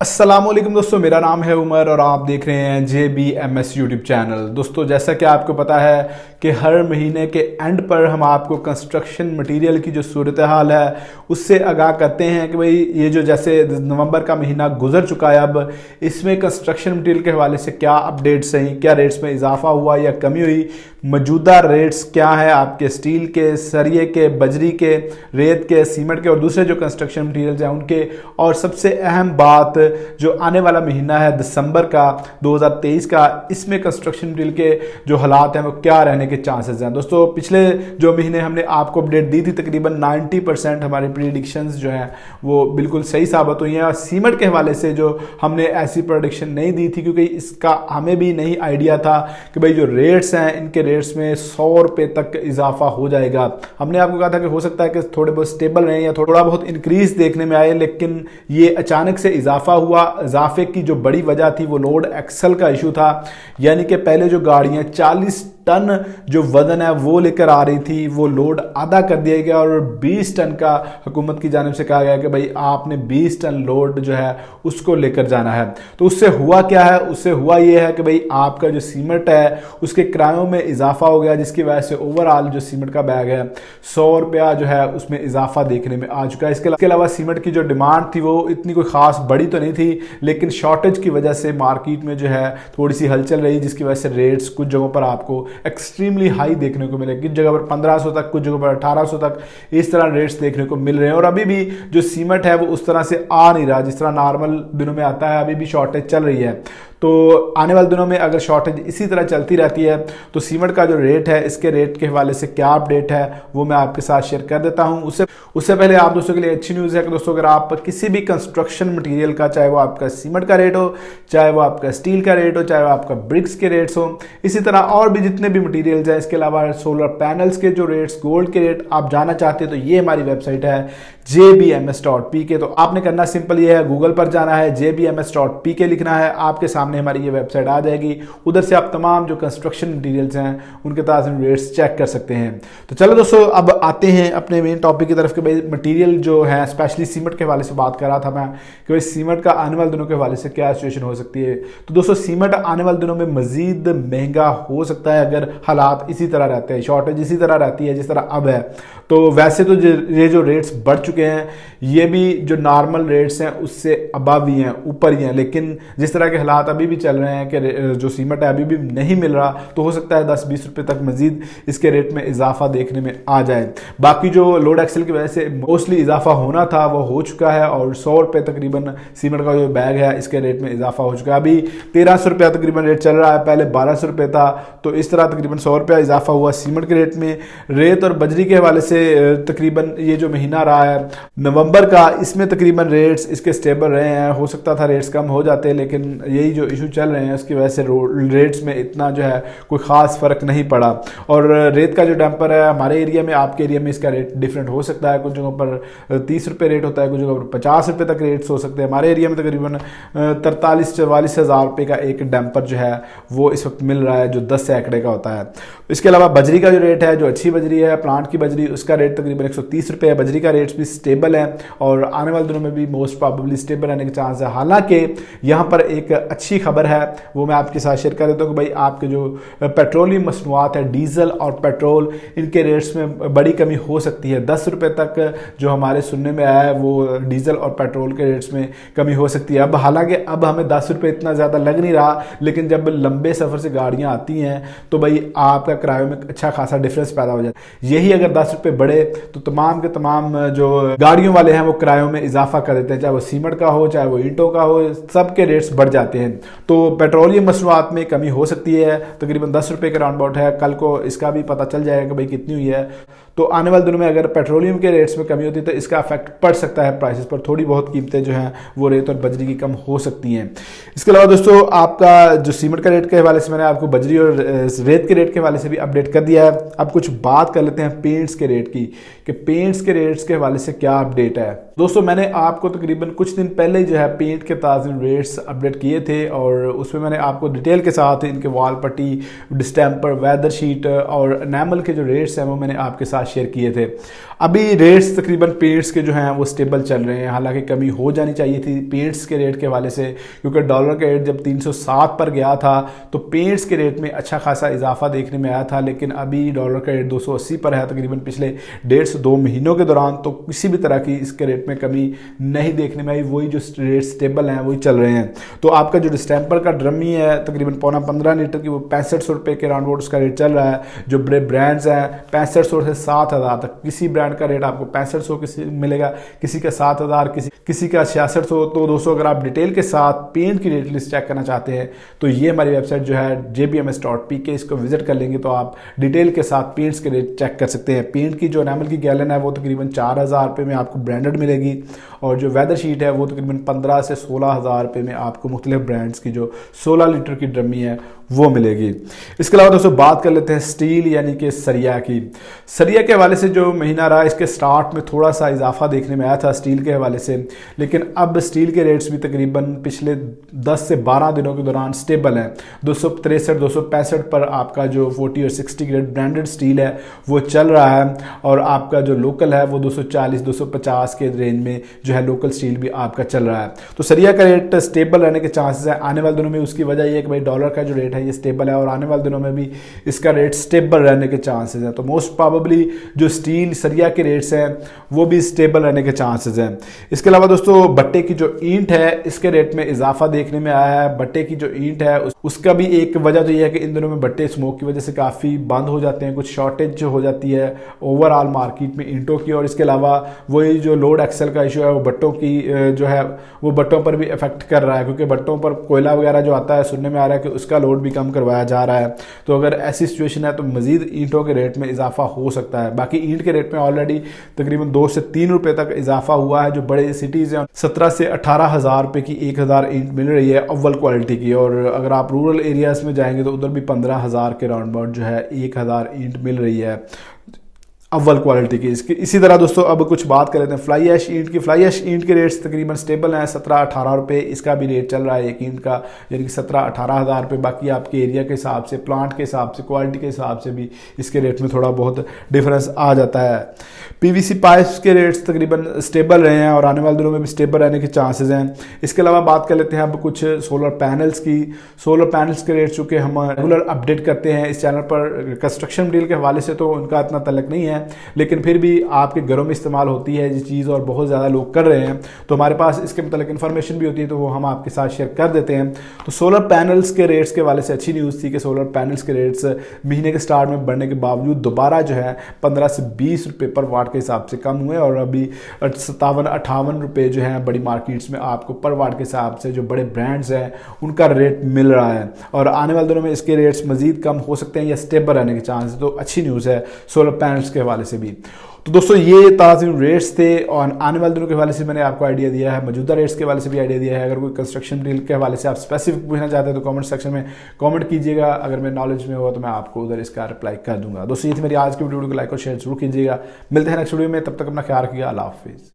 अस्सलामुअलैकुम दोस्तों, मेरा नाम है उमर और आप देख रहे हैं JBMS यूट्यूब चैनल। दोस्तों, जैसा कि आपको पता है कि हर महीने के एंड पर हम आपको कंस्ट्रक्शन मटेरियल की जो सूरत हाल है उससे आगाह करते हैं कि भाई ये जो जैसे नवंबर का महीना गुजर चुका है, अब इसमें कंस्ट्रक्शन मटेरियल के हवाले से क्या अपडेट्स हैं, क्या रेट्स में इजाफा हुआ या कमी हुई, मौजूदा रेट्स क्या है आपके स्टील के, सरिये के, बजरी के, रेत के, सीमेंट के और दूसरे जो कंस्ट्रक्शन मटेरियल्स हैं उनके। और सबसे अहम बात, जो आने वाला महीना है दिसंबर का 2023 का, इसमें कंस्ट्रक्शन मटेरियल के जो हालात हैं वो क्या रहने के चांसेस हैं। दोस्तों, पिछले जो महीने हमने आपको अपडेट दी थी, तकरीबन 90% हमारी प्रेडिक्शंस जो हैं वो बिल्कुल सही साबित हुई हैं। और सीमेंट के हवाले से जो हमने ऐसी प्रेडिक्शन नहीं दी थी, क्योंकि इसका हमें भी नहीं आइडिया था कि भाई जो रेट्स हैं इनके रेट्स में 100 रुपये तक इजाफा हो जाएगा। हमने आपको कहा था कि हो सकता है कि थोड़े बहुत स्टेबल रहें या थोड़ा बहुत इंक्रीज देखने में आए, लेकिन ये अचानक से इजाफा हुआ। इजाफे की जो बड़ी वजह थी वो लोड एक्सल का इशू था, यानी कि पहले जो गाड़ियां 40 टन जो वजन है वो लेकर आ रही थी, वो लोड आधा कर दिया गया और 20 टन का हुकूमत की जानिब से कहा गया कि भाई आपने 20 टन लोड जो है उसको लेकर जाना है। तो उससे हुआ क्या है? उससे हुआ ये है कि भाई आपका जो सीमेंट है उसके किरायों में इजाफा हो गया, जिसकी वजह से ओवरऑल जो सीमेंट का बैग है 100 रुपया जो है उसमें इजाफा देखने में आ चुका है। इसके अलावा सीमेंट की जो डिमांड थी वो इतनी कोई खास बड़ी तो नहीं थी, लेकिन शॉर्टेज की वजह से मार्केट में जो है थोड़ी सी हलचल रही, जिसकी वजह से रेट्स कुछ जगहों पर आपको एक्सट्रीमली हाई देखने को मिले, कुछ जगह पर 1500 तक, कुछ जगह पर 1800 तक इस तरह रेट्स देखने को मिल रहे हैं। और अभी भी जो सीमेंट है वो उस तरह से आ नहीं रहा जिस तरह नॉर्मल दिनों में आता है, अभी भी शॉर्टेज चल रही है। तो आने वाले दिनों में अगर शॉर्टेज इसी तरह चलती रहती है तो सीमेंट का जो रेट है, इसके रेट के हवाले से क्या अपडेट है वो मैं आपके साथ शेयर कर देता हूं। उससे पहले आप दोस्तों के लिए अच्छी न्यूज़ है कि दोस्तों, अगर आप किसी भी कंस्ट्रक्शन मटेरियल का, चाहे वो आपका सीमेंट का रेट हो, चाहे वो आपका स्टील का रेट हो, चाहे वो आपका ब्रिक्स के रेट्स हो, इसी तरह और भी जितने भी मटेरियल्स हैं, इसके अलावा सोलर पैनल्स के जो रेट्स, गोल्ड के रेट आप जानना चाहते हैं तो ये हमारी वेबसाइट है jbms.pk। तो आपने करना सिंपल ये है, गूगल पर जाना है, jbms.pk लिखना है, आपके सामने हमारी ये वेबसाइट आ जाएगी। उधर से आप तमाम जो कंस्ट्रक्शन मटेरियल्स हैं उनके ताज़ा रेट्स चेक कर सकते हैं। तो चलो दोस्तों, अब आते हैं अपने मेन टॉपिक की तरफ कि भाई मटेरियल जो है, स्पेशली सीमेंट के हवाले से बात कर रहा था मैं कि भाई सीमेंट का आने वाले दिनों के हवाले से क्या सिचुएशन हो सकती है। तो दोस्तों, सीमेंट आने वाले दिनों में मजीद महंगा हो सकता है अगर हालात इसी तरह रहते हैं, शॉर्टेज इसी तरह रहती है जिस तरह अब है। तो वैसे तो ये जो रेट्स बढ़ चुके हैं, ये भी जो नॉर्मल रेट्स हैं उससे अबव ही हैं, ऊपर ही हैं, लेकिन जिस तरह के हालात अभी भी चल रहे हैं कि जो सीमेंट है अभी भी नहीं मिल रहा, तो हो सकता है 10-20 रुपए तक मजीद इसके रेट में इजाफा देखने में आ जाए। बाकी जो लोड एक्सेल की वजह से मोस्टली इजाफा होना था वो हो चुका है और 100 रुपये तकरीबन सीमेंट का जो बैग है इसके रेट में इजाफा हो चुका है। अभी 1300 रुपया तकरीबन रेट चल रहा है, पहले 1200 रुपये था, तो इस तरह तकरीबन 100 रुपया इजाफा हुआ सीमेंट के रेट में। रेत और बजरी के हवाले से तकरीबन ये जो महीना रहा है नवंबर का, इसमें तकरीबन रेट्स इसके स्टेबल रहे हैं। हो सकता था रेट्स कम हो जाते, लेकिन यही जो इशू चल रहे हैं उसकी वजह से रेट्स में इतना जो है कोई ख़ास फ़र्क नहीं पड़ा। और रेत का जो डंपर है हमारे एरिया में, आपके एरिया में इसका रेट डिफरेंट हो सकता है, कुछ जगहों पर 30 रुपये रेट होता है, कुछ जगहों पर 50 रुपये तक रेट्स हो सकते हैं। हमारे एरिया में तकरीबन 43-44 हज़ार रुपये का एक डंपर जो है वो इस वक्त मिल रहा है, जो 10 सैकड़े का होता है। इसके अलावा बजरी का जो रेट है, जो अच्छी बजरी है, प्लांट की बजरी, उसका रेट तकरीबन 130 रुपये है। बजरी का रेट्स भी स्टेबल है और आने वाले दिनों में भी मोस्ट प्रॉबेबली स्टेबल रहने के चांस है। हालांकि यहाँ पर एक अच्छी खबर है, वो मैं आपके साथ शेयर कर देता हूँ कि भाई आपके जो पेट्रोलियम मसनूआत है, डीजल और पेट्रोल, इनके रेट्स में बड़ी कमी हो सकती है। 10 रुपये तक जो हमारे सुनने में आया है वो डीजल और पेट्रोल के रेट्स में कमी हो सकती है। अब हालांकि अब हमें 10 रुपये इतना ज़्यादा लग नहीं रहा, लेकिन जब लंबे सफ़र से गाड़ियाँ आती हैं तो भाई आपका किराए में अच्छा खासा डिफरेंस पैदा हो जाता है। यही अगर 10 रुपये बढ़े तो तमाम के तमाम जो गाड़ियों वाले हैं वो किरायों में इजाफा कर देते हैं, चाहे वो सीमेंट का हो, चाहे वो ईंटों का हो, सबके रेट्स बढ़ जाते हैं। तो पेट्रोलियम मसनूआत में कमी हो सकती है, तकरीबन 10 रुपये के राउंड अबाउट है। कल को इसका भी पता चल जाएगा कि भाई कितनी हुई है। तो आने वाले दिनों में अगर पेट्रोलियम के रेट्स में कमी होती है तो इसका इफेक्ट पड़ सकता है प्राइसेस पर, थोड़ी बहुत कीमतें जो हैं वो रेत और बजरी की कम हो सकती हैं। इसके अलावा दोस्तों, आपका जो सीमेंट का रेट के हवाले से मैंने आपको बजरी और रेत के रेट के हवाले से भी अपडेट कर दिया है। अब कुछ बात कर लेते हैं पेंट्स के रेट की, कि पेंट्स के रेट्स के हवाले से क्या अपडेट है। दोस्तों मैंने आपको तकरीबन कुछ दिन पहले ही जो है पेंट के ताज़ा रेट्स अपडेट किए थे और उसमें मैंने आपको डिटेल के साथ इनके वॉल पट्टी, डिस्टेम्पर, वेदर शीट और एनामल के जो रेट्स हैं वो मैंने आपके साथ शेयर किए थे। अभी रेट्स तकरीबन पेंट्स के जो हैं वो स्टेबल चल रहे हैं, हालांकि कमी हो जानी चाहिए थी पेंट्स के रेट के हवाले से, क्योंकि डॉलर का रेट जब 307 पर गया था तो पेंट्स के रेट में अच्छा खासा इजाफा देखने में आया था, लेकिन अभी डॉलर का रेट 280 पर है तकरीबन पिछले 1.5 से 2 महीनों के दौरान, तो किसी भी तरह की इसके रेट में कमी नहीं देखने में आई। वही जो रेट स्टेबल हैं वही चल रहे हैं। तो आपका जो डिस्टेम्पर का ड्रमी है तकरीबन 15.5 लीटर की, वो 6500 रुपये के राउंड उसका रेट चल रहा है। जो बड़े ब्रांड्स हैं 6500 से 7000 तक, किसी ब्रांड का रेट आपको 6500 किसी मिलेगा, किसी का 7000, किसी का 6600। तो दोस्तों अगर आप डिटेल के साथ पेंट की रेट लिस्ट चेक करना चाहते हैं तो ये हमारी वेबसाइट जो है jbms.pk, इसको विजिट कर लेंगे तो आप डिटेल के साथ पेंट्स के रेट चेक कर सकते हैं। पेंट की जो एनामल की गैलन है वो तकरीबन 4000 रुपये में आपको ब्रांडेड मिलेगी और जो वेदर शीट है वो तकरीबन 15 से 16,000 रुपये में आपको मुख्तलिफ ब्रांड्स की जो 16 लीटर की ड्रमी है वो मिलेगी। इसके अलावा दोस्तों बात कर लेते हैं स्टील यानी कि सरिया की। सरिया के हवाले से जो महीना रहा इसके स्टार्ट में थोड़ा सा इजाफा देखने में आया था स्टील के हवाले से, लेकिन अब स्टील के रेट्स भी तकरीबन पिछले 10 से 12 दिनों के दौरान स्टेबल हैं। 263 265 पर आपका जो 40 और 60 ग्रेड ब्रांडेड स्टील है वो चल रहा है और आपका जो लोकल है वो 240 250 के रेंज में जो है लोकल स्टील भी आपका चल रहा है। तो सरिया का रेट स्टेबल रहने के चांसेस है आने वाले दिनों में। उसकी वजह यह है कि भाई डॉलर का जो रेट है ये स्टेबल है और आने वाले दिनों में भी इसका रेट स्टेबल रहने के चांसेस हैं। तो मोस्ट प्रोबेबली जो स्टील सरिया के रेट्स हैं वो भी स्टेबल रहने के चांसेस हैं। इसके अलावा दोस्तों भट्टे की जो ईंट है इसके रेट में इजाफा देखने में आया है। भट्टे की जो ईंट है उसका भी एक वजह तो यह है कि इन दिनों में भट्टे स्मोक की वजह से काफ़ी बंद हो जाते हैं, कुछ शॉर्टेज हो जाती है ओवरऑल मार्केट में ईंटों की। और इसके अलावा वही जो लोड एक्सेल का इशू है वो भट्टों की जो है वो भट्टों पर भी इफेक्ट कर रहा है, क्योंकि भट्टों पर कोयला वगैरह जो आता है सुनने में आ रहा है कि उसका लोड भी कम करवाया जा रहा है। तो अगर ऐसी सिचुएशन है तो मजीद ईंटों के रेट में इजाफा हो सकता है। बाकी ईंट के रेट में ऑलरेडी तकरीबन 2 से 3 रुपए तक इजाफा हुआ है। जो बड़े सिटीज़ हैं 17 से 18,000 रुपये की 1000 ईंट मिल रही है अव्वल क्वालिटी की, और अगर आप रूरल एरियाज़ में जाएंगे तो उधर भी 15,000 के राउंड अबाउट जो है 1000 ईंट मिल रही है अव्वल क्वालिटी की। इसी तरह दोस्तों अब कुछ बात कर लेते हैं फ्लाई ऐश ईंट की। फ्लाई ऐश ईंट के रेट्स तकरीबन स्टेबल हैं 17-18 रुपये इसका भी रेट चल रहा है एक ईंट का, यानी कि 17-18,000 रुपये। बाकी आपके एरिया के हिसाब से, प्लांट के हिसाब से, क्वालिटी के हिसाब से भी इसके रेट में थोड़ा बहुत डिफरेंस आ जाता है। पीवीसी पाइप्स के रेट्स तकरीबन स्टेबल रहे हैं और आने वाले दिनों में भी स्टेबल रहने के चांसेस हैं। इसके अलावा बात कर लेते हैं अब कुछ सोलर पैनल्स की। सोलर पैनल्स के रेट चूँकि हम रेगुलर अपडेट करते हैं इस चैनल पर, कंस्ट्रक्शन मटीरियल के हवाले से तो उनका इतना तल्लक नहीं है, लेकिन फिर भी आपके घरों में इस्तेमाल होती है ये चीज़ और बहुत ज़्यादा लोग कर रहे हैं तो हमारे पास इसके मतलब इन्फॉर्मेशन भी होती है तो वो हम आपके साथ शेयर कर देते हैं। तो सोलर पैनल्स के रेट्स के हवाले से अच्छी न्यूज़ थी कि सोलर पैनल्स के रेट्स महीने के स्टार्ट में बढ़ने के बावजूद दोबारा जो है 15 से 20 रुपये पर वाट के हिसाब से कम हुए और अभी 57-58 रुपये जो है बड़ी मार्केट्स में आपको पर वाट के हिसाब से जो बड़े ब्रांड्स हैं उनका रेट मिल रहा है। और आने वाले दिनों में इसके रेट्स मजीद कम हो सकते हैं या स्टेबल रहने के चांस, तो अच्छी न्यूज़ है सोलर पैनल्स के हवाले से भी। तो दोस्तों ये ताज़ा रेट्स थे और आने वाले दिनों के हवाले से मैंने आपको आइडिया दिया है, मौजूदा रेट्स के हवाले से भी आइडिया दिया है। अगर कोई कंस्ट्रक्शन मटीरियल के हवाले से आप स्पेसिफिक पूछना चाहते हैं तो कमेंट सेक्शन में कमेंट कीजिएगा, अगर मेरे नॉलेज में होगा तो मैं आपको उधर इसका रिप्लाई कर दूंगा। दोस्तों ये थी मेरी आज की वीडियो को लाइक और शेयर जरूर कीजिएगा। मिलते हैं नेक्स्ट वीडियो में, तब तक अपना ख्याल रखिएगा। अल्लाह हाफिज़।